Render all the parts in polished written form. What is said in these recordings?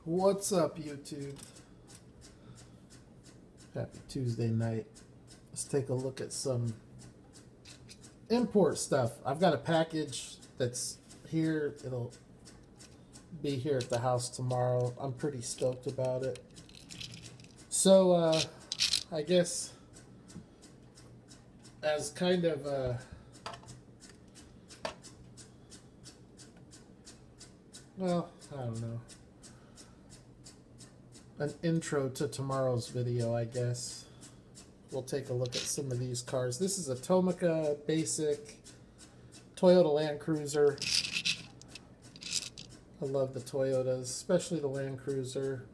What's up, YouTube? Happy Tuesday night. Let's take a look at some import stuff. I've got a package that's here. It'll be here at the house tomorrow. I'm pretty stoked about it. So, I guess as kind of well, I don't know, an intro to tomorrow's video, I guess. We'll take a look at some of these cars. This is a Tomica basic Toyota Land Cruiser. I love the Toyotas, especially the Land Cruiser.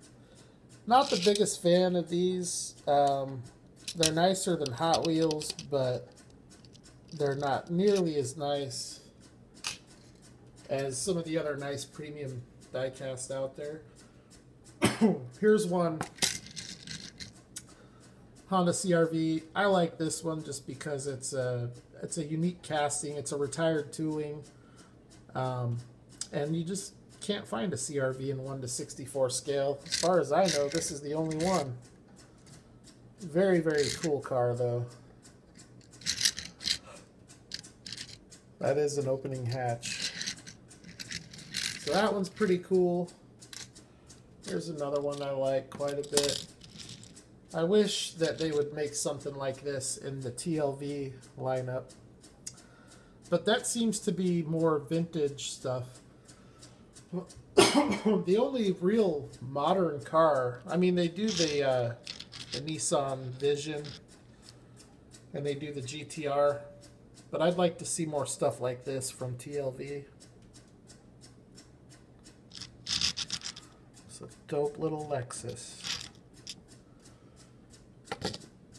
Not the biggest fan of these. They're nicer than Hot Wheels, but they're not nearly as nice as some of the other nice premium diecast out there. Here's one, Honda CR-V. I like this one just because it's a unique casting. It's a retired tooling, and you just can't find a CR-V in 1:64 scale. As far as I know, this is the only one. Very, very cool car, though. That is an opening hatch. So that one's pretty cool. Here's another one I like quite a bit. I wish that they would make something like this in the TLV lineup. But that seems to be more vintage stuff. The only real modern car, I mean, they do the Nissan Vision and they do the GTR, but I'd like to see more stuff like this from TLV. It's a dope little Lexus.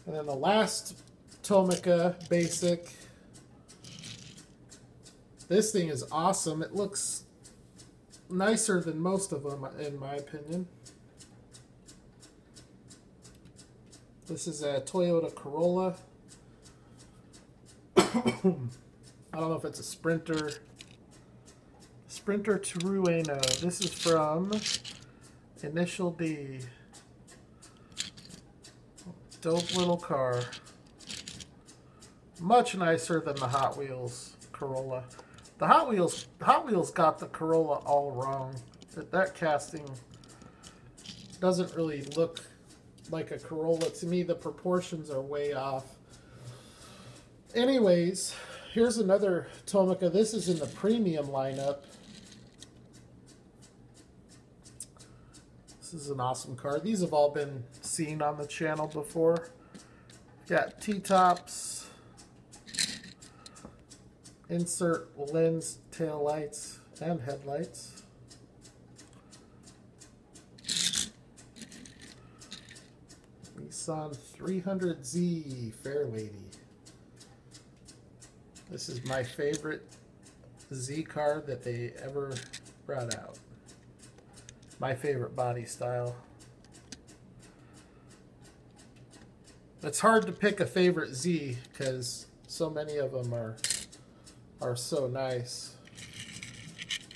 And then the last Tomica basic. This thing is awesome. It looks nicer than most of them, in my opinion. This is a Toyota Corolla. I don't know if it's a Sprinter. Sprinter Trueno. This is from Initial D. Dope little car. Much nicer than the Hot Wheels Corolla. The Hot Wheels got the Corolla all wrong. That casting doesn't really look like a Corolla. To me, the proportions are way off. Anyways, here's another Tomica. This is in the premium lineup. This is an awesome car. These have all been seen on the channel before. Got T-tops. Insert lens tail lights and headlights. Nissan 300Z Fairlady. This is my favorite Z car that they ever brought out. My favorite body style. It's hard to pick a favorite Z because so many of them are so nice.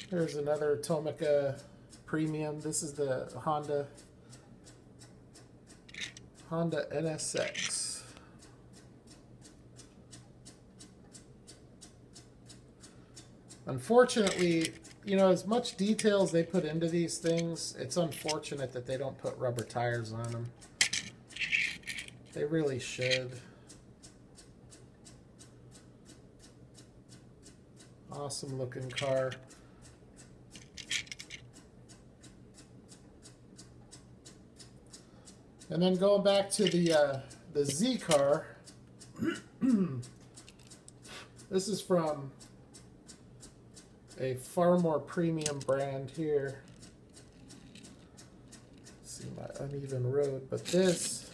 Here's another Tomica premium. This is the Honda NSX. Unfortunately, you know, as much detail as they put into these things, it's unfortunate that they don't put rubber tires on them. They really should. Awesome looking car. And then going back to the Z car. This is from a far more premium brand here. Let's see my uneven road, but this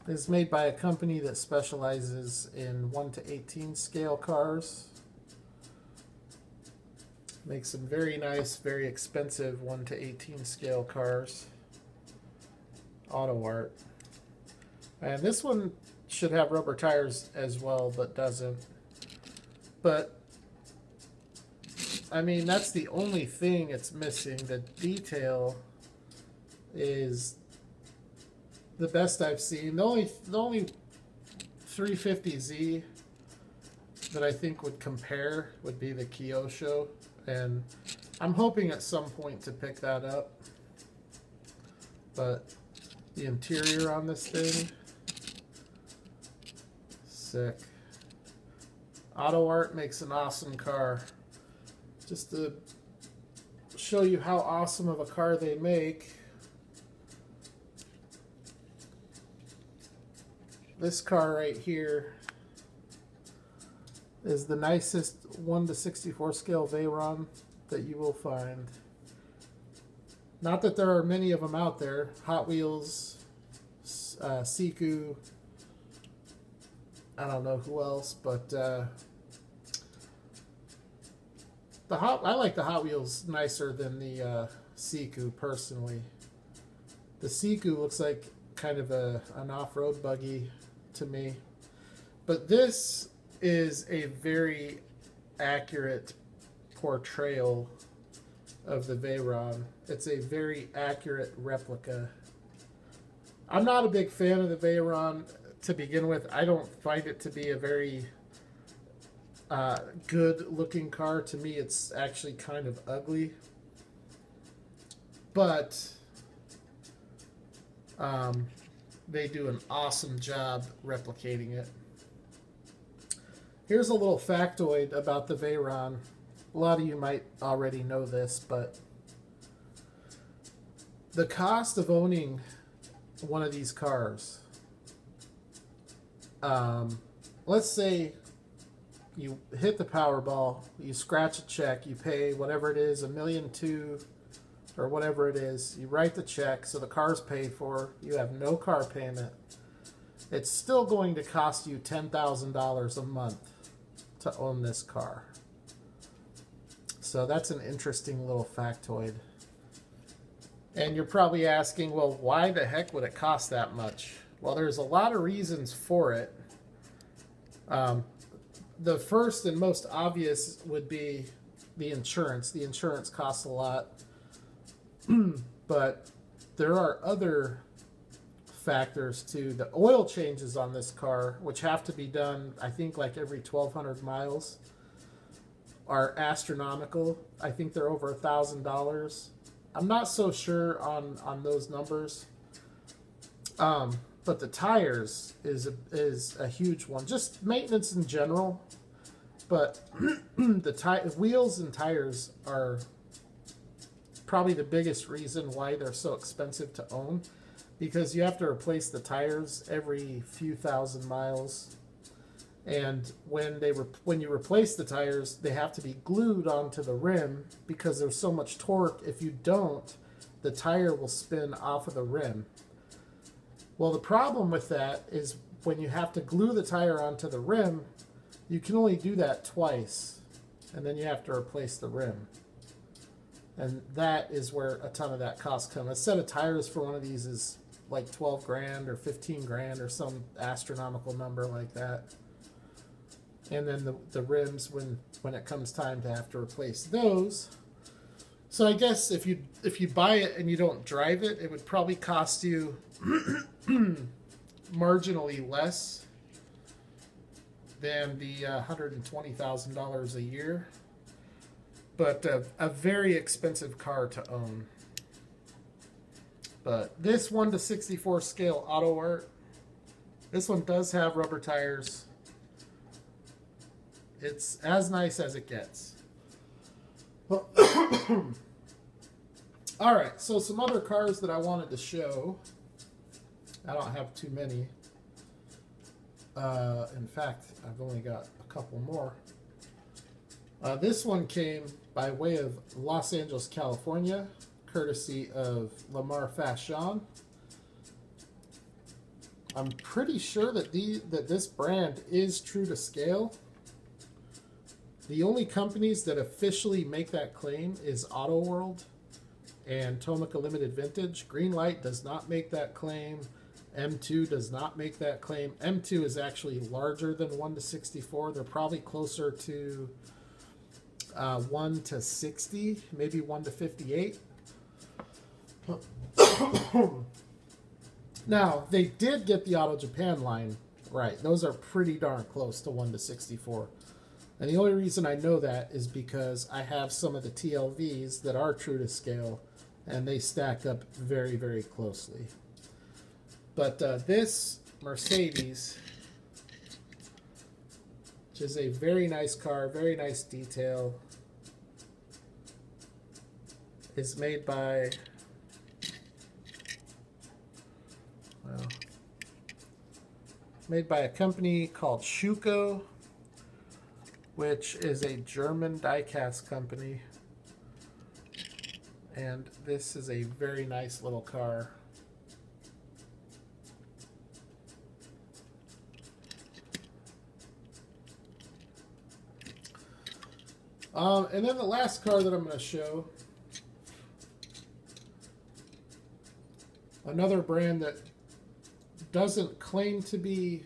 is made by a company that specializes in 1:18 scale cars. Makes some very nice, very expensive 1:18 scale cars. AutoArt. And this one should have rubber tires as well, but doesn't. But I mean, that's the only thing it's missing. The detail is the best I've seen. The only 350Z that I think would compare would be the Kyosho, and I'm hoping at some point to pick that up. But the interior on this thing, sick. AutoArt makes an awesome car. Just to show you how awesome of a car they make, this car right here is the nicest 1/64 scale Veyron that you will find. Not that there are many of them out there. Hot Wheels, Siku, I don't know who else, but I like the Hot Wheels nicer than the Siku personally. The Siku looks like kind of an off-road buggy to me, but this is a very accurate portrayal of the Veyron. It's a very accurate replica. I'm not a big fan of the Veyron to begin with. I don't find it to be a very good looking car. To me, it's actually kind of ugly. But they do an awesome job replicating it. Here's a little factoid about the Veyron. A lot of you might already know this, but the cost of owning one of these cars, let's say you hit the Powerball, you scratch a check, you pay whatever it is, $1.2 million or whatever it is, you write the check, so the car's paid for, you have no car payment. It's still going to cost you $10,000 a month to own this car. So that's an interesting little factoid. And you're probably asking, well, why the heck would it cost that much? Well, there's a lot of reasons for it. The first and most obvious would be the insurance. The insurance costs a lot. But there are other factors too. The oil changes on this car, which have to be done, I think, like every 1,200 miles, are astronomical. I think they're over $1,000. I'm not so sure on those numbers. But the tires is a huge one. Just maintenance in general. But the wheels and tires are probably the biggest reason why they're so expensive to own, because you have to replace the tires every few thousand miles. And when you replace the tires, they have to be glued onto the rim because there's so much torque. If you don't, the tire will spin off of the rim. Well, the problem with that is when you have to glue the tire onto the rim, you can only do that twice, and then you have to replace the rim. And that is where a ton of that cost comes. A set of tires for one of these is like 12 grand or 15 grand or some astronomical number like that. And then the rims when it comes time to have to replace those. So I guess if you buy it and you don't drive it, it would probably cost you marginally less than the $120,000 a year. But a very expensive car to own. But this 1/64 scale AutoArt, this one does have rubber tires. It's as nice as it gets. Alright, so some other cars that I wanted to show. I don't have too many. In fact, I've only got a couple more. This one came by way of Los Angeles, California, courtesy of Lamar Fashion. I'm pretty sure that this brand is true to scale. The only companies that officially make that claim is Auto World and Tomica Limited Vintage. Greenlight does not make that claim. M2 does not make that claim. M2 is actually larger than 1/64. They're probably closer to 1 to 60, maybe 1 to 58. Now, they did get the Auto Japan line right. Those are pretty darn close to 1 to 64. And the only reason I know that is because I have some of the TLVs that are true to scale, and they stack up very, very closely. But this Mercedes, which is a very nice car, very nice detail, is made by, well, made by a company called Schuko, which is a German die-cast company. And this is a very nice little car. And then the last car that I'm going to show, another brand that doesn't claim to be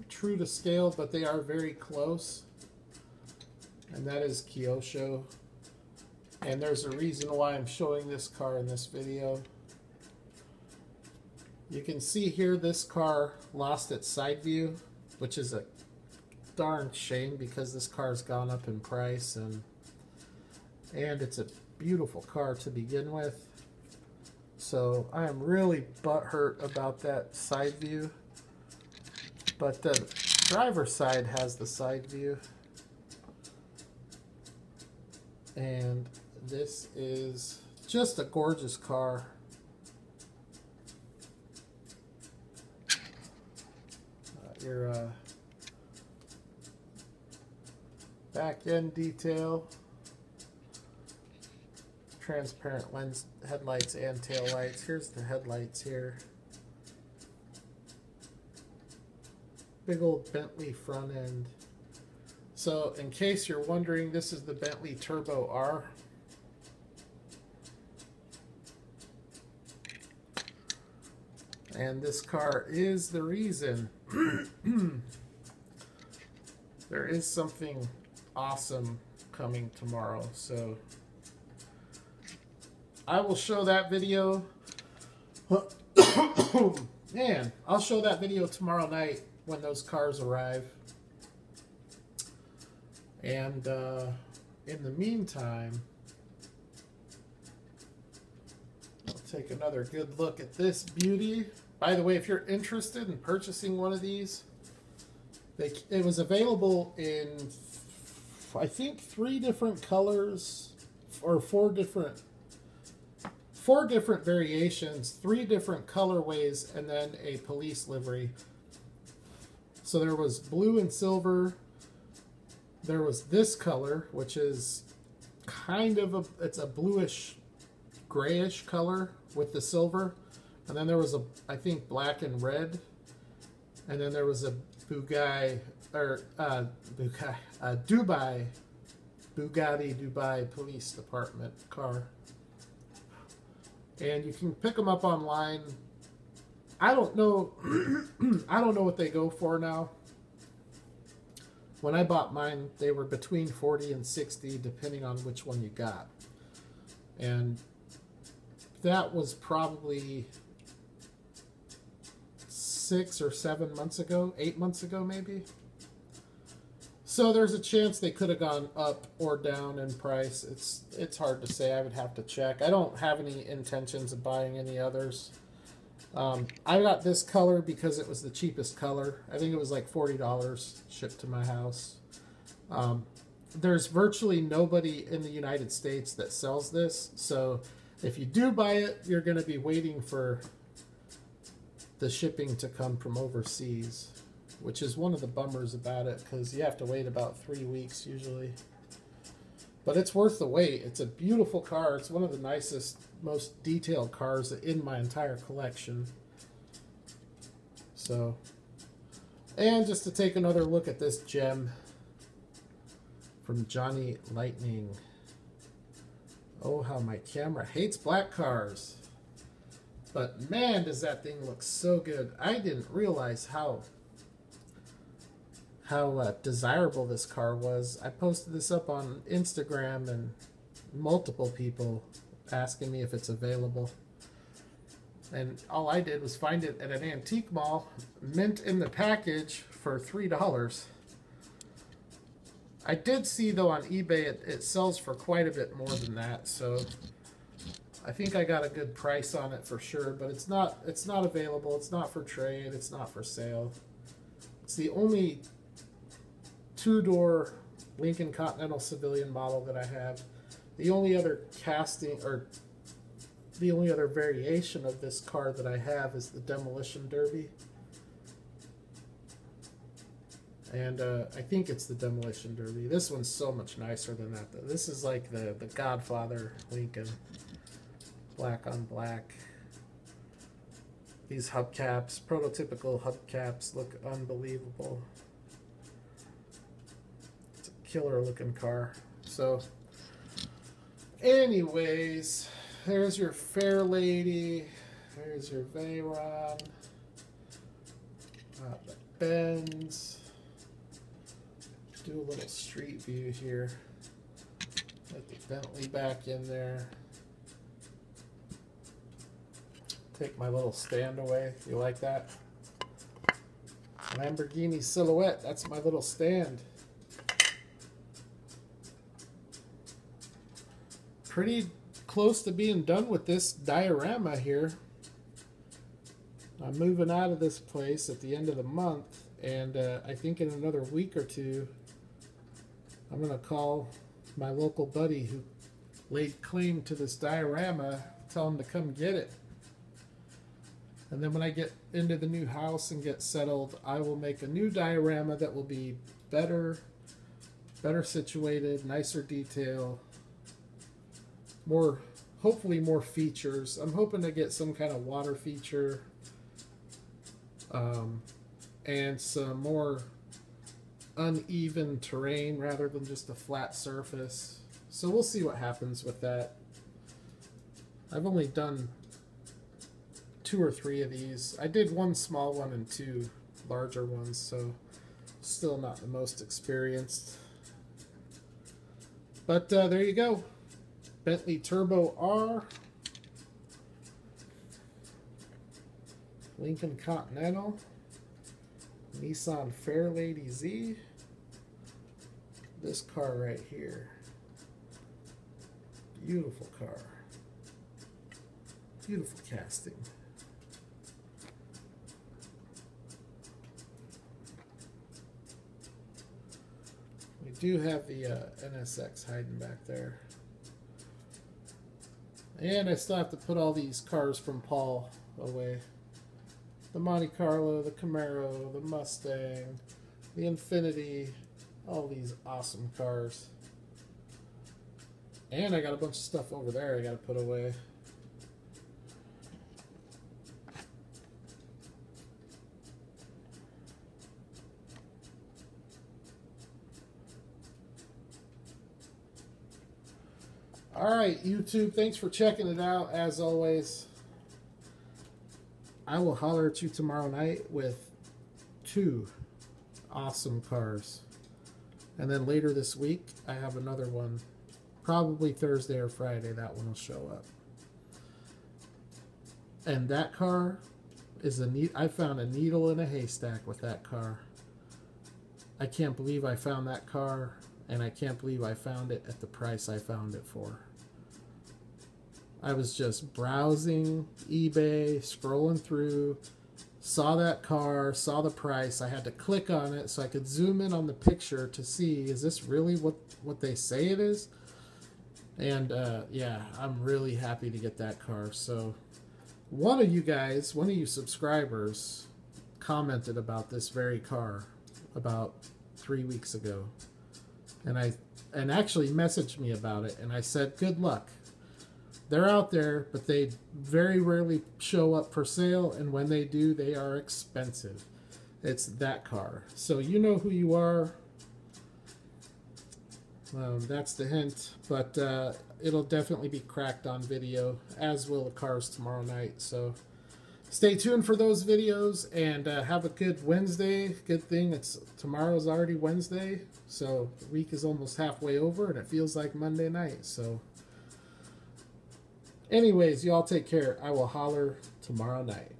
true to scale, but they are very close, and that is Kyosho. And there's a reason why I'm showing this car in this video. You can see here this car lost its side view, which is a darn shame because this car's gone up in price, and it's a beautiful car to begin with. So I am really butthurt about that side view. But the driver's side has the side view. And this is just a gorgeous car. Your back end detail, transparent lens headlights and tail lights. Here's the headlights here. Big old Bentley front end. So in case you're wondering, this is the Bentley Turbo R. And this car is the reason there is something awesome coming tomorrow. So I will show that video. Man, I'll show that video tomorrow night when those cars arrive. And in the meantime, I'll take another good look at this beauty. By the way, if you're interested in purchasing one of these, it was available in, I think, 3 different colors, or 4 different variations, 3 different colorways, and then a police livery. So there was blue and silver. There was this color, which is kind of it's a bluish, grayish color with the silver. And then there was I think, black and red. And then there was a Bugatti Dubai Police Department car. And you can pick them up online. I don't know. I don't know what they go for now. When I bought mine, they were between 40 and 60, depending on which one you got. And that was probably 6 or 7 months ago, 8 months ago maybe. So there's a chance they could have gone up or down in price. It's hard to say. I would have to check. I don't have any intentions of buying any others. I got this color because it was the cheapest color. I think it was like $40 shipped to my house. There's virtually nobody in the United States that sells this. So if you do buy it, you're going to be waiting for the shipping to come from overseas, which is one of the bummers about it, because you have to wait about 3 weeks usually. But it's worth the wait. It's a beautiful car. It's one of the nicest, most detailed cars in my entire collection. So, and just to take another look at this gem from Johnny Lightning. Oh, how my camera hates black cars. But man, does that thing look so good. I didn't realize how how desirable this car was. I posted this up on Instagram and multiple people asking me if it's available. And all I did was find it at an antique mall, mint in the package for $3. I did see though on eBay it sells for quite a bit more than that, so I think I got a good price on it for sure, but it's not available, it's not for trade, it's not for sale. It's the only two-door Lincoln Continental civilian model that I have. The only other casting, or the only other variation of this car that I have is the Demolition Derby. And I think it's the Demolition Derby. This one's so much nicer than that, though. This is like the Godfather Lincoln. Black on black. These hubcaps, prototypical hubcaps, look unbelievable. It's a killer looking car. So, anyways, there's your Fair Lady. There's your Veyron. The Benz. Do a little street view here. Get the Bentley back in there. Take my little stand away. You like that? Lamborghini silhouette. That's my little stand. Pretty close to being done with this diorama here. I'm moving out of this place at the end of the month, and I think in another week or two I'm going to call my local buddy who laid claim to this diorama, tell him to come get it. And then when I get into the new house and get settled, I will make a new diorama that will be better situated, nicer detail, hopefully more features. I'm hoping to get some kind of water feature, and some more uneven terrain rather than just a flat surface. So we'll see what happens with that. I've only done 2 or 3 of these. I did 1 small one and 2 larger ones, so still not the most experienced. But there you go. Bentley Turbo R. Lincoln Continental. Nissan Fairlady Z. This car right here. Beautiful car. Beautiful casting. We do have the NSX hiding back there. And I still have to put all these cars from Paul away. The Monte Carlo, the Camaro, the Mustang, the Infiniti, all these awesome cars. And I got a bunch of stuff over there I got to put away. Alright, YouTube, thanks for checking it out. As always, I will holler at you tomorrow night with 2 awesome cars. And then later this week, I have another one. Probably Thursday or Friday, that one will show up. And that car is I found a needle in a haystack with that car. I can't believe I found that car, and I can't believe I found it at the price I found it for. I was just browsing eBay, scrolling through, saw that car, saw the price. I had to click on it so I could zoom in on the picture to see, is this really what they say it is? And yeah, I'm really happy to get that car. So one of you subscribers commented about this very car about 3 weeks ago. And actually messaged me about it, and I said, good luck. They're out there, but they very rarely show up for sale, and when they do, they are expensive. It's that car. So you know who you are. That's the hint, but it'll definitely be cracked on video, as will the cars tomorrow night. So stay tuned for those videos, and have a good Wednesday. Good thing tomorrow's already Wednesday, so the week is almost halfway over, and it feels like Monday night. So anyways, y'all take care. I will holler tomorrow night.